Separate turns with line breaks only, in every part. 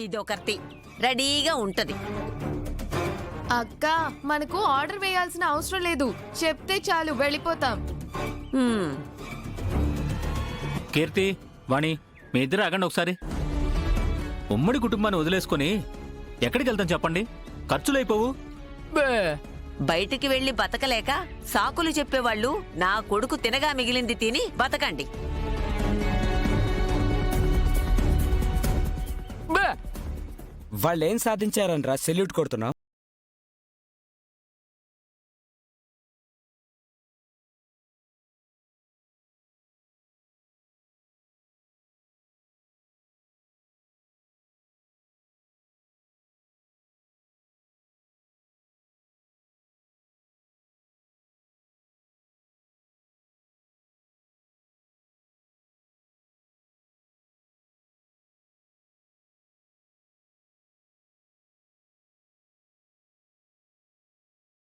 ఇదొకటి రెడీగా ఉంటది.
అక్క మనకు ఆర్డర్ వేయాల్సిన అవసరం లేదు, చెప్తే చాలు వెళ్ళిపోతాం.
కీర్తి, వాణి, మీ ఇద్దరు ఆగండి ఒకసారి. ఉమ్మడి కుటుంబాన్ని వదిలేసుకుని ఎక్కడికి వెళ్తాం చెప్పండి? ఖర్చులైపోవు.
బయటికి వెళ్లి బతకలేక సాకులు చెప్పేవాళ్ళు నా కొడుకు తినగా మిగిలింది తిని బతకండి.
వాళ్ళేం సాధించారనరా సెల్యూట్ కొడుతున్నా?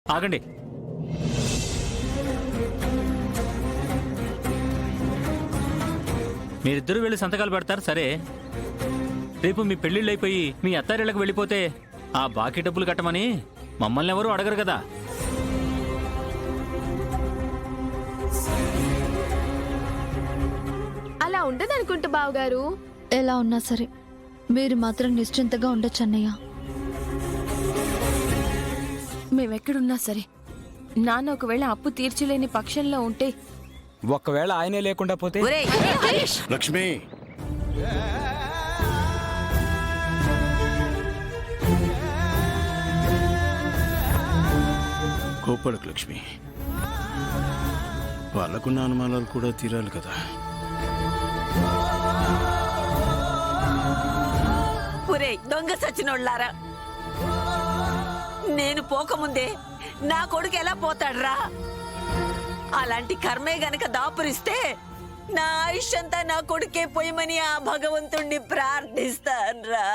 ఆగండి. మీరిద్దరూ వెళ్ళి సంతకాలు పెడతారు సరే. రేపు మీ పెళ్లిళ్ళు అయిపోయి మీ అత్తారిళ్ళకి వెళ్ళిపోతే ఆ బాకీ డబ్బులు కట్టమని మమ్మల్ని ఎవరూ అడగరు కదా.
అలా ఉండదనుకుంటా బావగారు.
ఎలా ఉన్నా సరే మీరు మాత్రం నిశ్చింతగా ఉండొచ్చు అన్నయ్య.
మేమెక్కడున్నా సరే నాన్న ఒకవేళ అప్పు తీర్చలేని పక్షంలో ఉంటే,
ఒకవేళ ఆయనే లేకుండా పోతే?
ఒరేయ్, హరీష్!
లక్ష్మి, కోపడకు లక్ష్మి. వాళ్ళకున్న అనుమానాలు కూడా తీరాలి కదా.
ఒరేయ్, దొంగ సచ్చినోళ్ళారా, నేను పోకముందే నా కొడుకు ఎలా పోతాడ్రా? అలాంటి కర్మే గనక దాపురిస్తే నా ఆయుష్యంతా నా కొడుకే పోయమని ఆ భగవంతుణ్ణి ప్రార్థిస్తాన్రా.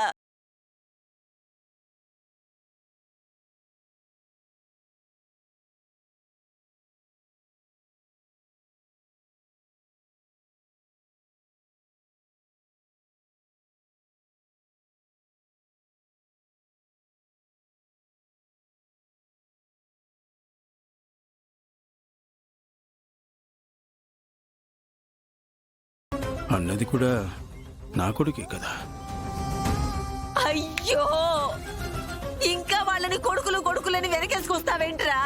అన్నది కూడా నా కొడుకే కదా.
అయ్యో, ఇంకా వాళ్ళని కొడుకులు కొడుకులని వెనకేసుకొస్తావేంట్రా?